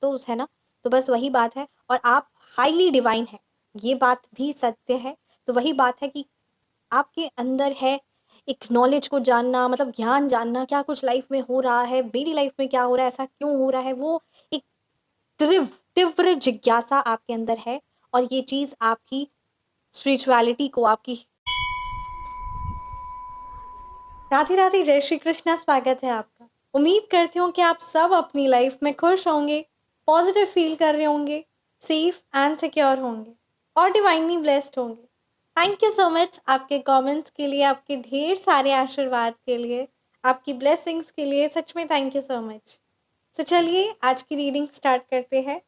तो है ना, तो बस वही बात है। और आप हाईली डिवाइन हैं, ये बात भी सत्य है। तो वही बात है कि आपके अंदर है एक नॉलेज को जानना, मतलब ज्ञान जानना, क्या कुछ लाइफ में हो रहा है, मेरी लाइफ में क्या हो रहा है, ऐसा क्यों हो रहा है, वो एक तीव्र तीव्र जिज्ञासा आपके अंदर है। और ये चीज़ आपकी स्पिरिचुअलिटी को, आपकी राधे राधे, जय श्री कृष्णा, स्वागत है आपका। उम्मीद करती हूँ कि आप सब अपनी लाइफ में खुश होंगे, पॉजिटिव फील कर रहे होंगे, सेफ एंड सिक्योर होंगे और डिवाइनली ब्लेस्ड होंगे। थैंक यू सो मच आपके कमेंट्स के लिए, आपके ढेर सारे आशीर्वाद के लिए, आपकी ब्लेसिंग्स के लिए, सच में थैंक यू सो मच। तो चलिए आज की रीडिंग स्टार्ट करते हैं।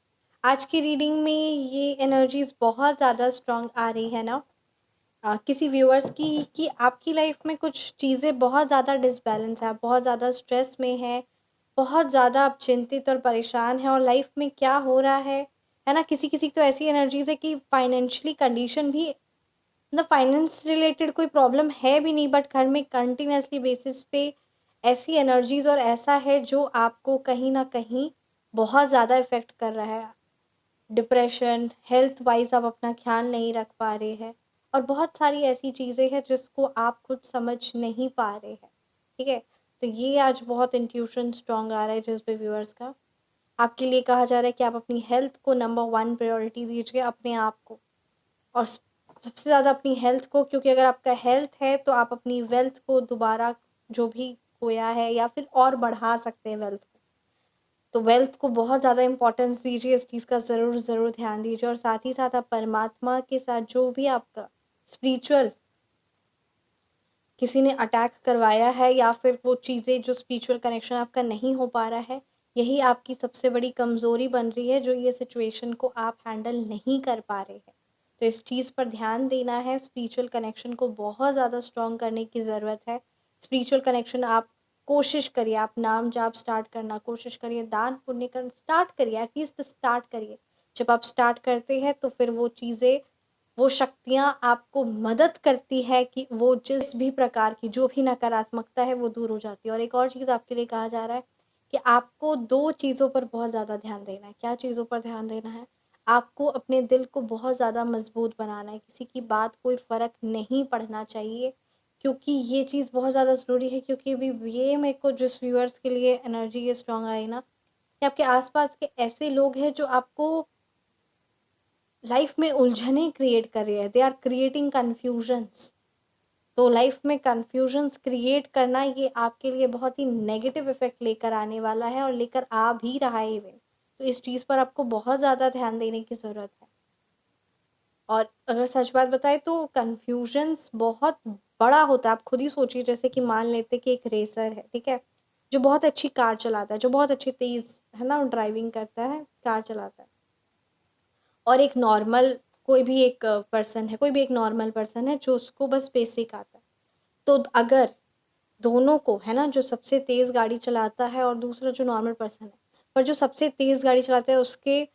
आज की रीडिंग में ये एनर्जीज बहुत ज़्यादा स्ट्रांग आ रही है ना, किसी व्यूअर्स की, कि आपकी लाइफ में कुछ चीज़ें बहुत ज़्यादा डिसबैलेंस है, आप बहुत ज़्यादा स्ट्रेस में है, बहुत ज़्यादा आप चिंतित और परेशान हैं और लाइफ में क्या हो रहा है ना। किसी किसी तो ऐसी एनर्जीज है कि फाइनेंशियली कंडीशन भी, मतलब फाइनेंस रिलेटेड कोई प्रॉब्लम है भी नहीं, बट घर में कंटिन्यूसली बेसिस पे ऐसी एनर्जीज और ऐसा है जो आपको कहीं ना कहीं बहुत ज़्यादा इफ़ेक्ट कर रहा है। डिप्रेशन, हेल्थ वाइज आप अपना ख्याल नहीं रख पा रहे हैं और बहुत सारी ऐसी चीज़ें हैं जिसको आप खुद समझ नहीं पा रहे हैं। ठीक है, तो ये आज बहुत इंट्यूशन स्ट्रॉन्ग आ रहा है जिस भी व्यूअर्स का। आपके लिए कहा जा रहा है कि आप अपनी हेल्थ को नंबर 1 प्रायोरिटी दीजिए, अपने आप को, और सबसे ज़्यादा अपनी हेल्थ को, क्योंकि अगर आपका हेल्थ है तो आप अपनी वेल्थ को दोबारा, जो भी खोया है या फिर और बढ़ा सकते हैं वेल्थ को, तो वेल्थ को बहुत ज़्यादा इंपॉर्टेंस दीजिए, इस चीज़ का ज़रूर ज़रूर ध्यान दीजिए। और साथ ही साथ आप परमात्मा के साथ जो भी आपका स्पिरिचुअल किसी ने अटैक करवाया है या फिर वो चीज़ें जो स्पिरिचुअल कनेक्शन आपका नहीं हो पा रहा है, यही आपकी सबसे बड़ी कमज़ोरी बन रही है, जो ये सिचुएशन को आप हैंडल नहीं कर पा रहे हैं। तो इस चीज़ पर ध्यान देना है, स्पिरिचुअल कनेक्शन को बहुत ज़्यादा स्ट्रॉन्ग करने की ज़रूरत है। स्पिरिचुअल कनेक्शन आप कोशिश करिए, आप नाम जाप स्टार्ट करना कोशिश करिए, दान पुण्य करना स्टार्ट करिए, एटलीस्ट स्टार्ट करिए। जब आप स्टार्ट करते हैं तो फिर वो चीज़ें, वो शक्तियाँ आपको मदद करती है कि वो जिस भी प्रकार की जो भी नकारात्मकता है वो दूर हो जाती है। और एक और चीज़ आपके लिए कहा जा रहा है कि आपको 2 चीज़ों पर बहुत ज़्यादा ध्यान देना है। क्या चीज़ों पर ध्यान देना है? आपको अपने दिल को बहुत ज़्यादा मजबूत बनाना है, किसी की बात कोई फ़र्क नहीं पड़ना चाहिए, क्योंकि ये चीज़ बहुत ज़्यादा ज़रूरी है। क्योंकि अभी ये मेरे को जिस व्यूअर्स के लिए एनर्जी ये स्ट्रॉन्ग आई ना, कि आपके आसपास के ऐसे लोग हैं जो आपको लाइफ में उलझनें क्रिएट कर रहे हैं, दे आर क्रिएटिंग कन्फ्यूजन्स। तो लाइफ में कन्फ्यूजन्स क्रिएट करना ये आपके लिए बहुत ही नेगेटिव इफेक्ट लेकर आने वाला है और लेकर आ भी रहा है इवन। तो इस चीज़ पर आपको बहुत ज़्यादा ध्यान देने की ज़रूरत है। और अगर सच बात बताए तो कन्फ्यूजन्स बहुत बड़ा होता है। आप खुद ही सोचिए, जैसे कि मान लेते कि एक रेसर है, ठीक है, जो बहुत अच्छी कार चलाता है, जो बहुत अच्छी तेज़ है ना ड्राइविंग करता है, कार चलाता है, और एक नॉर्मल कोई भी एक पर्सन है, कोई भी एक नॉर्मल पर्सन है जो उसको बस बेसिक आता है। तो अगर दोनों को, है ना, जो सबसे तेज़ गाड़ी चलाता है और दूसरा जो नॉर्मल पर्सन है, पर जो सबसे तेज़ गाड़ी चलाता है उसके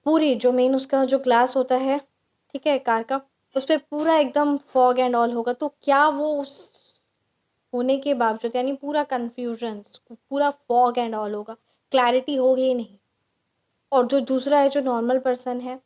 पूरी जो मेन उसका जो ग्लास होता है, ठीक है, कार का, उस पे पूरा एकदम फॉग एंड ऑल होगा, तो क्या वो उस होने के बावजूद, यानी पूरा कन्फ्यूजन, पूरा फॉग एंड ऑल होगा, क्लैरिटी होगी ही नहीं। और जो दूसरा है, जो नॉर्मल पर्सन है,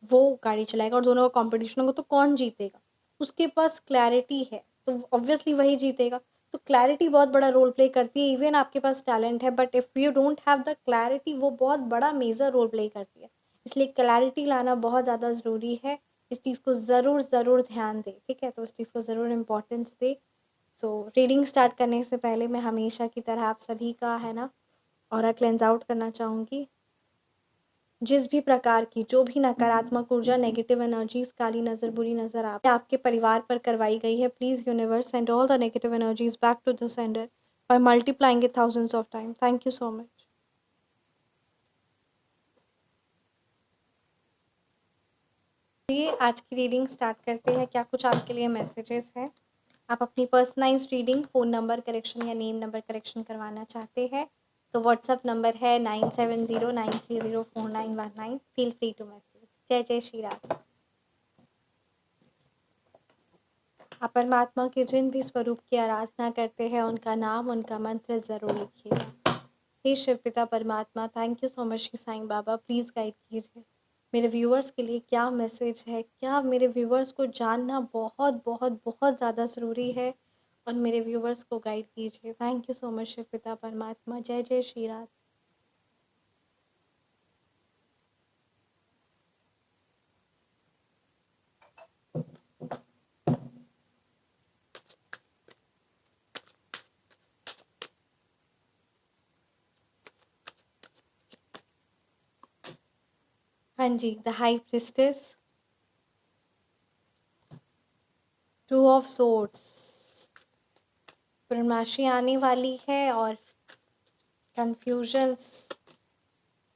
वो गाड़ी चलाएगा और दोनों का कंपटीशन होगा, तो कौन जीतेगा? उसके पास क्लैरिटी है तो ऑब्वियसली वही जीतेगा। तो क्लैरिटी बहुत बड़ा रोल प्ले करती है। इवन आपके पास टैलेंट है, but if you don't have the clarity, वो बहुत बड़ा मेजर रोल प्ले करती है। इसलिए क्लैरिटी लाना बहुत ज़्यादा ज़रूरी है। इस चीज़ को ज़रूर ज़रूर ध्यान दे, ठीक है, तो इस चीज़ को ज़रूर इम्पोर्टेंस दे। सो रीडिंग स्टार्ट करने से पहले मैं हमेशा की तरह आप सभी का, है ना, ऑरा क्लेंज आउट करना चाहूँगी। जिस भी प्रकार की जो भी नकारात्मक ऊर्जा, नेगेटिव एनर्जीज, काली नज़र, बुरी नज़र आपके परिवार पर करवाई गई है, please universe send all the negative energies back to the sender by multiplying it thousands of time. Thank you so much. चलिए आज की रीडिंग स्टार्ट करते हैं। क्या कुछ आपके लिए मैसेजेस हैं? आप अपनी personalised reading, phone number correction या नेम नंबर करेक्शन करवाना चाहते हैं तो व्हाट्सअप नंबर है 9709304919। Feel free to message. जय जय श्री राम। आप परमात्मा के जिन भी स्वरूप की आराधना करते हैं, उनका नाम, उनका मंत्र ज़रूर लिखिएगा। हे शिव पिता परमात्मा, thank you so much Shri Sai Baba, please guide कीजिए मेरे व्यूअर्स के लिए क्या मैसेज है, क्या मेरे व्यूअर्स को जानना बहुत बहुत बहुत ज़्यादा ज़रूरी है, और मेरे व्यूअर्स को गाइड कीजिए। Thank you so much Shiv पिता परमात्मा। जय जय श्री राम। हाँ जी, the high priestess, 2 of swords, पूर्णमासी आने वाली है और कन्फ्यूजन्स।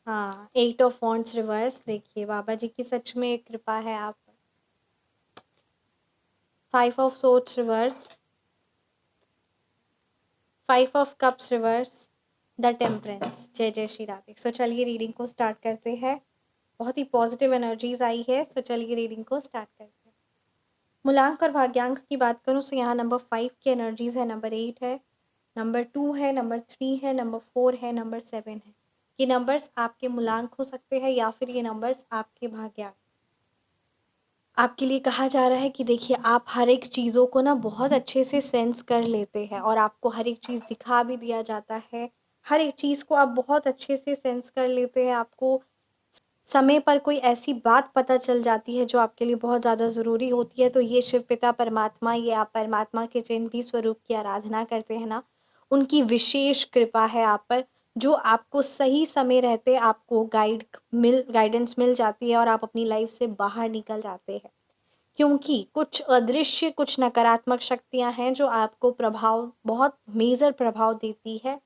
हाँ, 8 ऑफ वॉन्ड्स रिवर्स। देखिए बाबा जी की सच में कृपा है आप। 5 of swords reverse, 5 of cups reverse, the temperance. जय जय श्री राधे। सो चलिए रीडिंग को स्टार्ट करते हैं। बहुत ही पॉजिटिव एनर्जीज आई है, सो चलिए रीडिंग को स्टार्ट करते हैं। मूलांक और भाग्यांक की बात करूँ तो यहाँ नंबर 5 की एनर्जीज है, नंबर 8 है, नंबर 2 है, नंबर 3 है, नंबर 4 है, नंबर 7 है। ये नंबर्स आपके मूलांक हो सकते हैं या फिर ये नंबर्स आपके भाग्यांक। आपके लिए कहा जा रहा है कि देखिए आप हर एक चीज़ों को ना बहुत अच्छे से सेंस कर लेते हैं और आपको हर एक चीज़ दिखा भी दिया जाता है। हर एक चीज़ को आप बहुत अच्छे से सेंस कर लेते हैं। आपको समय पर कोई ऐसी बात पता चल जाती है जो आपके लिए बहुत ज़्यादा ज़रूरी होती है, तो ये शिव पिता परमात्मा, ये आप परमात्मा के जिन भी स्वरूप की आराधना करते हैं ना, उनकी विशेष कृपा है आप पर, जो आपको सही समय रहते आपको गाइडेंस मिल जाती है और आप अपनी लाइफ से बाहर निकल जाते हैं। क्योंकि कुछ अदृश्य, कुछ नकारात्मक शक्तियाँ हैं जो आपको प्रभाव, बहुत मेजर प्रभाव देती है,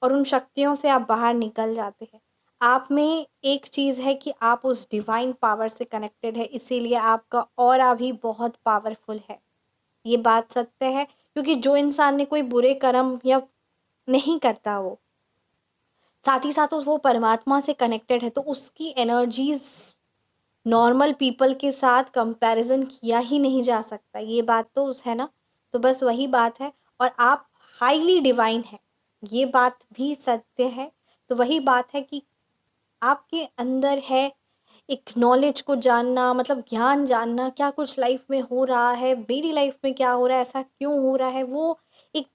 और उन शक्तियों से आप बाहर निकल जाते हैं। आप में एक चीज़ है कि आप उस डिवाइन पावर से कनेक्टेड है, इसीलिए आपका ऑरा भी बहुत पावरफुल है। ये बात सत्य है, क्योंकि जो इंसान ने कोई बुरे कर्म या नहीं करता, वो साथ ही साथ वो परमात्मा से कनेक्टेड है, तो उसकी एनर्जीज नॉर्मल पीपल के साथ कंपैरिजन किया ही नहीं जा सकता। ये बात तो है ना, तो बस वही बात है। और आप हाईली डिवाइन है, ये बात भी सत्य है। तो वही बात है कि आपके अंदर है एक नॉलेज को जानना, मतलब ज्ञान जानना, क्या कुछ लाइफ में हो रहा है, मेरी लाइफ में क्या हो रहा है, ऐसा क्यों हो रहा है, वो एक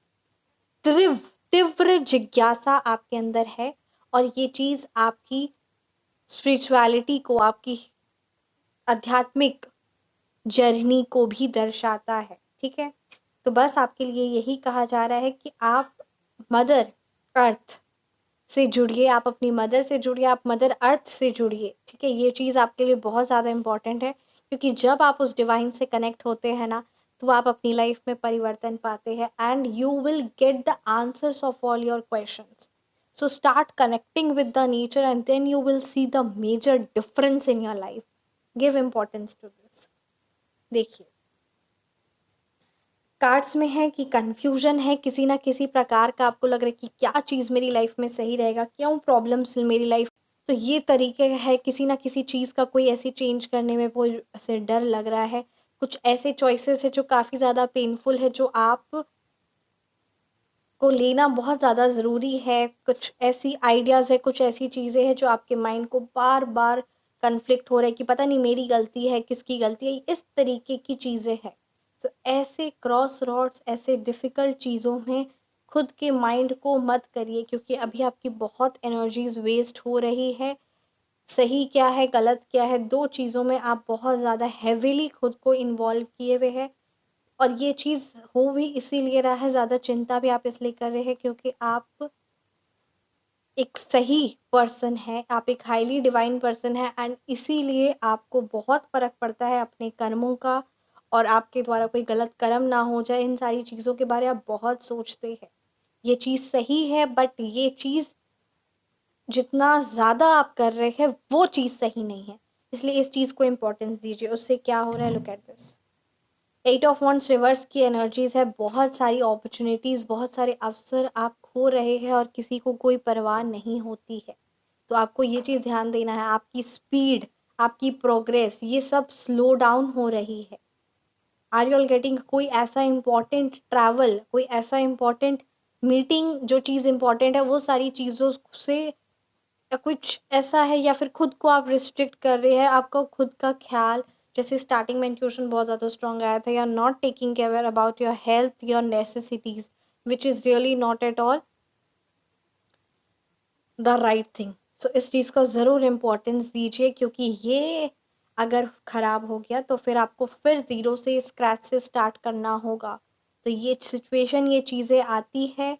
तीव्र तीव्र जिज्ञासा आपके अंदर है। और ये चीज़ आपकी स्पिरिचुअलिटी को, आपकी आध्यात्मिक जर्नी को भी दर्शाता है। ठीक है, तो बस आपके लिए यही कहा जा रहा है कि आप मदर अर्थ से जुड़िए, आप अपनी मदर से जुड़िए, आप मदर अर्थ से जुड़िए। ठीक है, ये चीज़ आपके लिए बहुत ज़्यादा इम्पॉर्टेंट है, क्योंकि जब आप उस डिवाइन से कनेक्ट होते हैं ना, तो आप अपनी लाइफ में परिवर्तन पाते हैं, and you will get the answers of all your questions. So start connecting with the nature and then you will see the major difference in your life. Give importance to this. देखिए cards में है कि confusion है किसी ना किसी प्रकार का, आपको लग रहा है कि क्या चीज़ मेरी लाइफ में सही रहेगा, क्यों प्रॉब्लम्स मेरी लाइफ, तो ये तरीके है किसी ना किसी चीज़ का कोई ऐसी चेंज करने में कोई ऐसे डर लग रहा है। कुछ ऐसे चॉइसेस है जो काफ़ी ज़्यादा पेनफुल है, जो आप को लेना बहुत ज़्यादा ज़रूरी है। कुछ ऐसी आइडियाज़ है, कुछ ऐसी चीज़ें हैं जो आपके माइंड को बार बार कन्फ्लिक्ट हो रहा है कि पता नहीं मेरी गलती है, किसकी गलती है, इस तरीके की चीज़ें हैं। तो ऐसे क्रॉस रोड्स, ऐसे डिफ़िकल्ट चीज़ों में खुद के माइंड को मत करिए, क्योंकि अभी आपकी बहुत एनर्जीज वेस्ट हो रही है। सही क्या है, गलत क्या है, दो चीज़ों में आप बहुत ज़्यादा हैविली खुद को इन्वॉल्व किए हुए हैं। और ये चीज़ हो भी इसीलिए रहा है, ज़्यादा चिंता भी आप इसलिए कर रहे हैं क्योंकि आप एक सही पर्सन है, आप एक हाईली डिवाइन पर्सन है, एंड इसीलिए आपको बहुत फ़र्क पड़ता है अपने कर्मों का, और आपके द्वारा कोई गलत कर्म ना हो जाए, इन सारी चीज़ों के बारे में आप बहुत सोचते हैं। ये चीज़ सही है, बट ये चीज़ जितना ज़्यादा आप कर रहे हैं वो चीज़ सही नहीं है, इसलिए इस चीज़ को इम्पोर्टेंस दीजिए। उससे क्या हो रहा है, look at this. 8 of wands reverse की एनर्जीज है, बहुत सारी अपॉर्चुनिटीज़, बहुत सारे अवसर आप खो रहे हैं और किसी को कोई परवाह नहीं होती है। तो आपको ये चीज़ ध्यान देना है, आपकी स्पीड, आपकी प्रोग्रेस, ये सब स्लो डाउन हो रही है। Are you all getting? कोई ऐसा इम्पॉर्टेंट ट्रैवल, कोई ऐसा इम्पॉर्टेंट मीटिंग जो चीज़ इम्पोर्टेंट है वो सारी चीज़ों से, या कुछ ऐसा है, या फिर खुद को आप रिस्ट्रिक्ट कर रहे हैं, आपका खुद का ख्याल, जैसे स्टार्टिंग में इंट्यूशन बहुत ज़्यादा स्ट्रॉन्ग आया था, या not taking care about your health, your necessities, which is really not at all the right thing. So इस चीज़ को ज़रूर इम्पोर्टेंस दीजिए, क्योंकि ये अगर ख़राब हो गया तो फिर आपको फिर ज़ीरो से, स्क्रैच से स्टार्ट करना होगा। तो ये सिचुएशन, ये चीज़ें आती है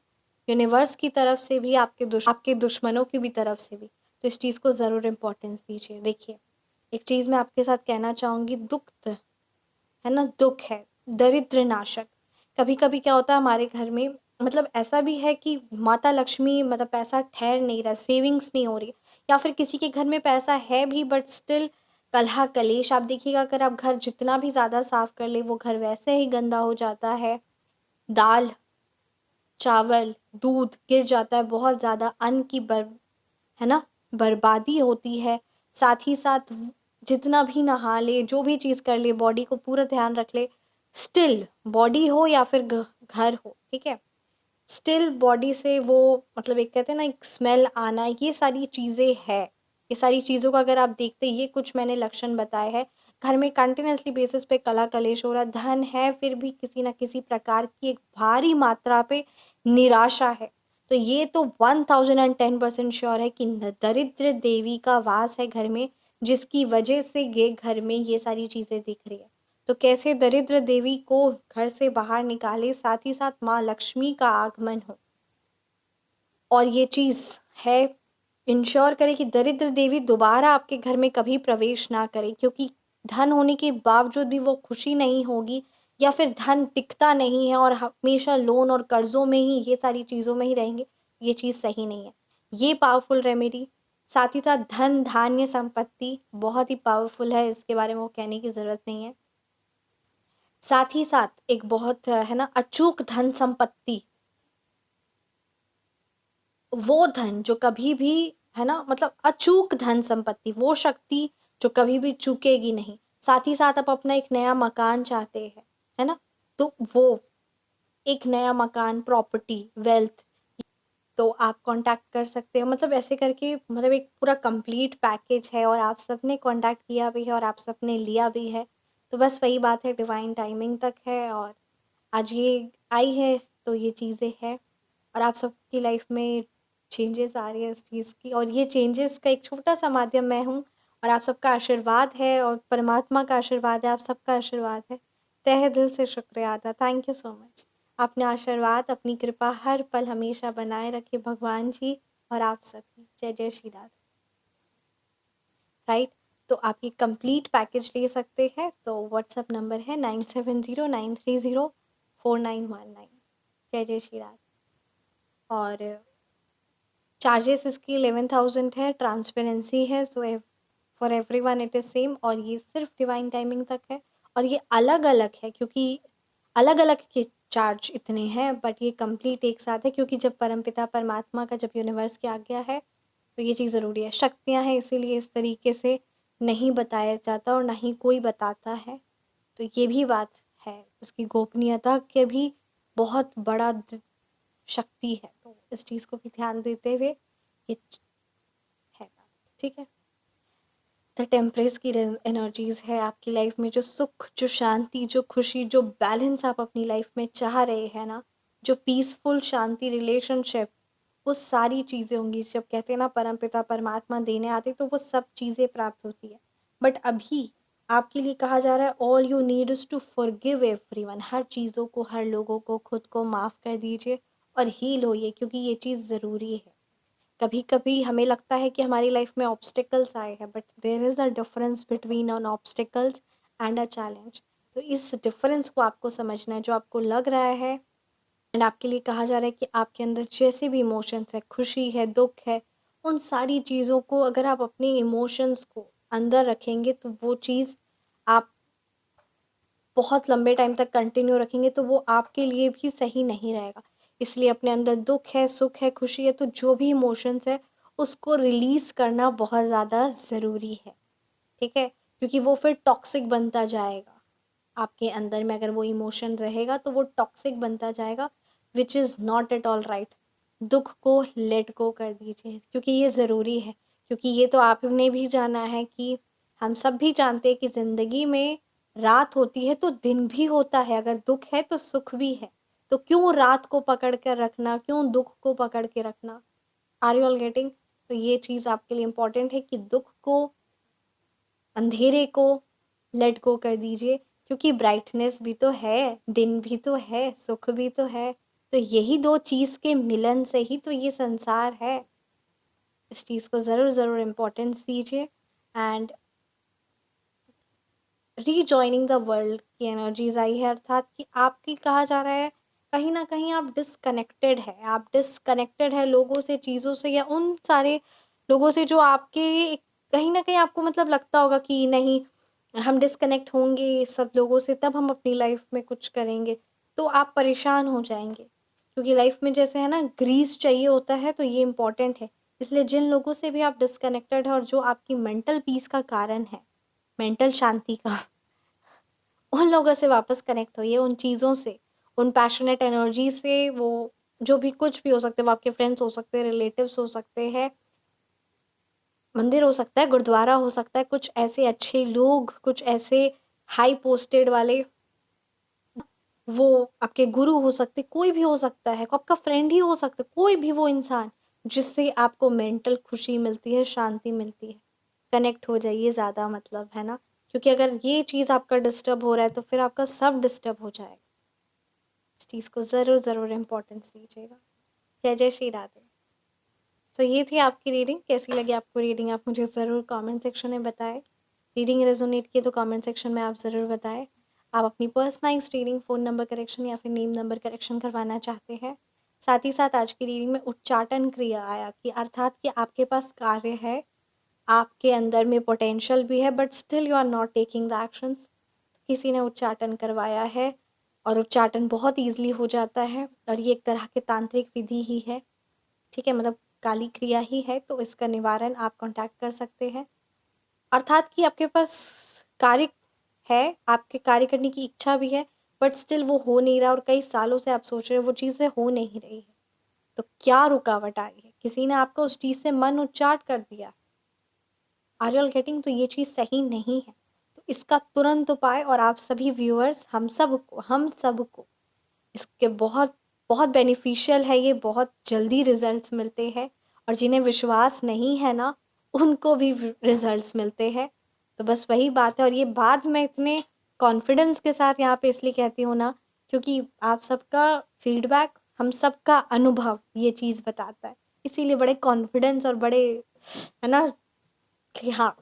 यूनिवर्स की तरफ से भी, आपके दुश्मनों की भी तरफ से भी। तो इस चीज़ को ज़रूर इम्पोर्टेंस दीजिए। देखिए, एक चीज़ मैं आपके साथ कहना चाहूँगी, दुख है ना, दुख है दरिद्र नाशक। कभी कभी क्या होता है हमारे घर में, मतलब ऐसा भी है कि माता लक्ष्मी, मतलब पैसा ठहर नहीं रहा, सेविंग्स नहीं हो रही, या फिर किसी के घर में पैसा है भी बट स्टिल कलह कलेश। आप देखिएगा, अगर आप घर जितना भी ज़्यादा साफ कर ले वो घर वैसे ही गंदा हो जाता है। दाल चावल दूध गिर जाता है, बहुत ज़्यादा अन्न की है ना, बर्बादी होती है। साथ ही साथ जितना भी नहा ले, जो भी चीज़ कर ले, बॉडी को पूरा ध्यान रख ले, स्टिल बॉडी हो या फिर घर हो, ठीक है, स्टिल बॉडी से वो, मतलब एक कहते हैं ना, एक स्मेल आना, ये सारी चीज़ें है। ये सारी चीज़ों का अगर आप देखते, ये कुछ मैंने लक्षण बताए हैं। घर में कंटिन्यूसली बेसिस पे कला कलेश हो रहा, धन है फिर भी किसी ना किसी प्रकार की एक भारी मात्रा पे निराशा है। तो ये तो 1010% श्योर है कि दरिद्र देवी का वास है घर में, जिसकी वजह से ये घर में ये सारी चीज़ें दिख रही है। तो कैसे दरिद्र देवी को घर से बाहर निकाले, साथ ही साथ माँ लक्ष्मी का आगमन हो, और ये चीज़ है, इंश्योर करें कि दरिद्र देवी दोबारा आपके घर में कभी प्रवेश ना करे, क्योंकि धन होने के बावजूद भी वो खुशी नहीं होगी, या फिर धन टिकता नहीं है और हमेशा लोन और कर्जों में ही, ये सारी चीज़ों में ही रहेंगे। ये चीज़ सही नहीं है। ये पावरफुल रेमेडी, साथ ही साथ धन धान्य संपत्ति बहुत ही पावरफुल है, इसके बारे में वो कहने की ज़रूरत नहीं है। साथ ही साथ एक बहुत है ना, अचूक धन संपत्ति, वो धन जो कभी भी, है ना, मतलब अचूक धन संपत्ति, वो शक्ति जो कभी भी चूकेगी नहीं। साथ ही साथ आप अपना एक नया मकान चाहते हैं, है ना, तो वो एक नया मकान, प्रॉपर्टी, वेल्थ, तो आप कांटेक्ट कर सकते हो। मतलब ऐसे करके, मतलब एक पूरा कंप्लीट पैकेज है, और आप सबने कांटेक्ट किया भी है और आप सबने लिया भी है। तो बस वही बात है, डिवाइन टाइमिंग तक है, और आज ये आई है तो ये चीज़ें हैं, और आप सबकी लाइफ में चेंजेस आ रही है इस चीज़ की, और ये चेंजेस का एक छोटा सा माध्यम मैं हूँ, और आप सबका आशीर्वाद है, और परमात्मा का आशीर्वाद है, आप सबका आशीर्वाद है। तहे दिल से शुक्रिया अदा, थैंक यू सो मच। अपने आशीर्वाद, अपनी कृपा हर पल हमेशा बनाए रखे भगवान जी, और आप सभी। जय जय श्री राधे। राइट, तो आप ये कंप्लीट पैकेज ले सकते हैं। तो व्हाट्सअप नंबर है 9709304919। जय जय श्री राधे। और चार्जेस इसकी 11,000 है, ट्रांसपेरेंसी है, so for everyone it is same, और ये सिर्फ डिवाइन टाइमिंग तक है। और ये अलग अलग है, क्योंकि अलग अलग के चार्ज इतने हैं, बट ये कंप्लीट एक साथ है, क्योंकि जब परमपिता परमात्मा का, जब यूनिवर्स की आज्ञा है, तो ये चीज़ ज़रूरी है। शक्तियाँ हैं, इसीलिए इस तरीके से नहीं बताया जाता, और ना ही कोई बताता है। तो ये भी बात है, उसकी गोपनीयता के भी बहुत बड़ा शक्ति है, तो इस चीज़ को भी ध्यान देते हुए ये है बात, ठीक है। द टेम्परेस की एनर्जीज है आपकी लाइफ में, जो सुख, जो शांति, जो खुशी, जो बैलेंस आप अपनी लाइफ में चाह रहे हैं ना, जो पीसफुल शांति रिलेशनशिप, वो सारी चीज़ें होंगी। जब कहते हैं ना परमपिता परमात्मा देने आते, तो वो सब चीज़ें प्राप्त होती है। बट अभी आपके लिए कहा जा रहा है, all you need is to forgive everyone. हर चीज़ों को, हर लोगों को, खुद को माफ़ कर दीजिए और हील होइए, क्योंकि ये चीज़ ज़रूरी है। कभी कभी हमें लगता है कि हमारी लाइफ में ऑब्स्टिकल्स आए हैं, but there is a difference between an obstacles and a challenge. तो इस डिफरेंस को आपको समझना है। जो आपको लग रहा है, एंड आपके लिए कहा जा रहा है कि आपके अंदर जैसे भी इमोशंस है, खुशी है, दुख है, उन सारी चीज़ों को अगर आप अपने इमोशंस को अंदर रखेंगे, तो वो चीज़ आप बहुत लंबे टाइम तक कंटिन्यू रखेंगे, तो वो आपके लिए भी सही नहीं रहेगा। इसलिए अपने अंदर दुख है, सुख है, खुशी है, तो जो भी इमोशंस है उसको रिलीज़ करना बहुत ज़्यादा ज़रूरी है, ठीक है? क्योंकि वो फिर टॉक्सिक बनता जाएगा। आपके अंदर में अगर वो इमोशन रहेगा तो वो टॉक्सिक बनता जाएगा। Which is not at all right. दुख को लेट गो कर दीजिए, क्योंकि ये ज़रूरी है। क्योंकि ये तो आपने भी जाना है कि हम सब भी जानते हैं कि ज़िंदगी में रात होती है तो दिन भी होता है, अगर दुख है तो सुख भी है। तो क्यों रात को पकड़ कर रखना, क्यों दुख को पकड़ के रखना। Are you all getting? तो ये चीज़ आपके लिए इम्पोर्टेंट है कि दुख को, अंधेरे को लेट गो कर दीजिए, क्योंकि ब्राइटनेस भी तो है, दिन भी तो है, सुख भी तो है। तो यही दो चीज़ के मिलन से ही तो ये संसार है। इस चीज़ को ज़रूर इम्पोर्टेंस दीजिए। एंड रीजॉइनिंग द वर्ल्ड की एनर्जीज आई है, अर्थात कि आपकी कहा जा रहा है कहीं ना कहीं आप डिसकनेक्टेड है, आप डिसकनेक्टेड है लोगों से, चीज़ों से, या उन सारे लोगों से जो आपके कहीं ना कहीं आपको मतलब लगता होगा कि नहीं, हम डिसकनेक्ट होंगे सब लोगों से तब हम अपनी लाइफ में कुछ करेंगे। तो आप परेशान हो जाएंगे, क्योंकि लाइफ में जैसे है ना ग्रीस चाहिए होता है, तो ये इम्पोर्टेंट है। इसलिए जिन लोगों से भी आप डिसकनेक्टेड है और जो आपकी मेंटल पीस का कारण है, मेंटल शांति का, उन लोगों से वापस कनेक्ट होइए, उन चीज़ों से, उन पैशनेट एनर्जी से। वो जो भी कुछ भी हो सकते हैं, वो आपके फ्रेंड्स हो सकते हैं, रिलेटिव्स हो सकते हैं, मंदिर हो सकता है, गुरुद्वारा हो सकता है, कुछ ऐसे अच्छे लोग, कुछ ऐसे हाई पोस्टेड वाले, वो आपके गुरु हो सकते, कोई भी हो सकता है, आपका फ्रेंड ही हो सकता है, कोई भी वो इंसान जिससे आपको मेंटल खुशी मिलती है, शांति मिलती है। कनेक्ट हो जाइए ज़्यादा, मतलब है ना, क्योंकि अगर ये चीज़ आपका डिस्टर्ब हो रहा है तो फिर आपका सब डिस्टर्ब हो जाएगा। इस चीज़ को ज़रूर इम्पोर्टेंस दीजिएगा। जय जय श्री राधे। सो ये थी आपकी रीडिंग। कैसी लगी आपको रीडिंग, आप मुझे ज़रूर कमेंट सेक्शन में बताएं। रीडिंग रेजोनेट की तो कमेंट सेक्शन में आप ज़रूर बताएं। आप अपनी personalised reading, phone number correction या फिर नेम नंबर करेक्शन करवाना चाहते हैं। साथ ही साथ आज की रीडिंग में उच्चाटन क्रिया आया, कि अर्थात कि आपके पास कार्य है, आपके अंदर में पोटेंशियल भी है, but still you are not taking the actions. किसी ने उच्चाटन करवाया है, और उच्चाटन बहुत ईजिली हो जाता है, और ये एक तरह की तांत्रिक विधि ही है, ठीक है, मतलब काली क्रिया ही है। तो इसका निवारण आप कांटेक्ट कर सकते हैं। अर्थात कि आपके पास कार्य है, आपके कार्य करने की इच्छा भी है, बट स्टिल वो हो नहीं रहा, और कई सालों से आप सोच रहे हो वो चीज़ें हो नहीं रही है। तो क्या रुकावट आई है? किसी ने आपका उस चीज़ से मन उच्चाट कर दिया। Are you all getting? तो ये चीज़ सही नहीं है। तो इसका तुरंत उपाय, और आप सभी व्यूअर्स, हम सबको इसके बहुत बहुत बेनिफिशियल है ये, बहुत जल्दी रिजल्ट्स मिलते हैं। और जिन्हें विश्वास नहीं है ना, उनको भी रिजल्ट्स मिलते हैं। तो बस वही बात है, और ये बात मैं इतने कॉन्फिडेंस के साथ यहाँ पे इसलिए कहती हूँ ना, क्योंकि आप सबका फीडबैक, हम सबका अनुभव ये चीज़ बताता है। इसीलिए बड़े कॉन्फिडेंस और बड़े, है ना, कि हाँ।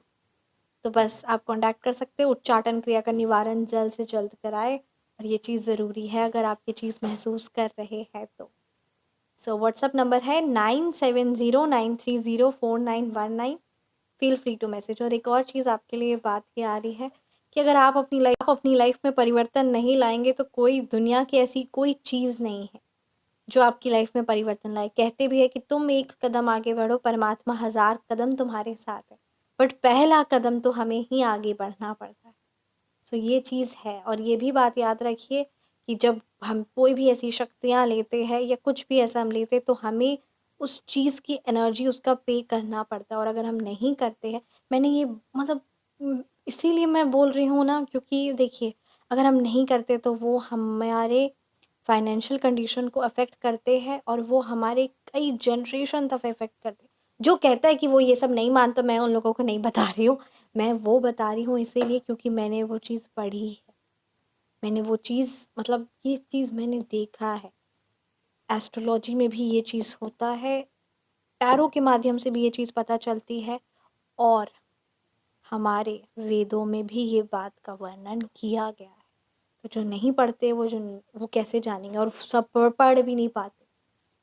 तो बस आप कांटेक्ट कर सकते हो। उच्चाटन क्रिया का निवारण जल्द से जल्द कराए, और ये चीज़ ज़रूरी है अगर आप ये चीज़ महसूस कर रहे हैं तो। सो व्हाट्सअप नंबर है 9709304919। Feel free to message. और एक और चीज़ आपके लिए बात ये आ रही है कि अगर आप अपनी लाइफ में परिवर्तन नहीं लाएंगे तो कोई दुनिया की ऐसी कोई चीज़ नहीं है जो आपकी लाइफ में परिवर्तन लाए। कहते भी है कि तुम एक कदम आगे बढ़ो, परमात्मा 1000 कदम तुम्हारे साथ है, बट पहला कदम तो हमें ही आगे बढ़ना पड़ता है। सो ये चीज़ है, और ये भी बात याद रखिए कि जब हम कोई भी ऐसी शक्तियाँ लेते हैं या कुछ भी ऐसा हम लेते हैं, तो हमें उस चीज़ की एनर्जी, उसका पे करना पड़ता है। और अगर हम नहीं करते हैं, मैंने ये मतलब इसीलिए मैं बोल रही हूँ ना, क्योंकि देखिए, अगर हम नहीं करते तो वो हमारे फाइनेंशियल कंडीशन को अफेक्ट करते हैं, और वो हमारे कई जनरेशन तक अफेक्ट करते हैं। जो कहता है कि वो ये सब नहीं मानता, मैं उन लोगों को नहीं बता रही हूँ, मैं वो बता रही हूँ इसीलिए क्योंकि मैंने वो चीज़ पढ़ी है। मैंने वो चीज़, मतलब ये चीज़ मैंने देखा है। एस्ट्रोलॉजी में भी ये चीज़ होता है, टैरो के माध्यम से भी ये चीज़ पता चलती है, और हमारे वेदों में भी ये बात का वर्णन किया गया है। तो जो नहीं पढ़ते, वो कैसे जानेंगे, और सब पढ़ भी नहीं पाते।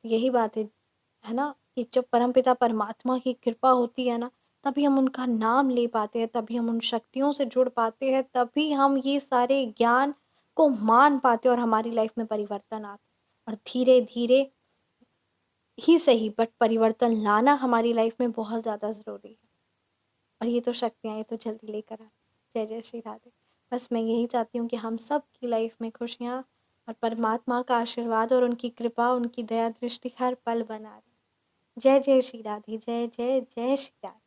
तो यही बात है ना, कि जब परमपिता परमात्मा की कृपा होती है ना, तभी हम उनका नाम ले पाते हैं, तभी हम उन शक्तियों से जुड़ पाते हैं, तभी हम ये सारे ज्ञान को मान पाते हैं, और हमारी लाइफ में परिवर्तन आता है। और धीरे धीरे ही सही, बट परिवर्तन लाना हमारी लाइफ में बहुत ज़्यादा ज़रूरी है। और ये तो शक्तियाँ, ये तो जल्दी लेकर आती। जय जय श्री राधे। बस मैं यही चाहती हूँ कि हम सब की लाइफ में खुशियाँ, और परमात्मा का आशीर्वाद और उनकी कृपा, उनकी दया दृष्टि हर पल बना रहे। जय जय श्री राधे, जय जय जय श्री राधे।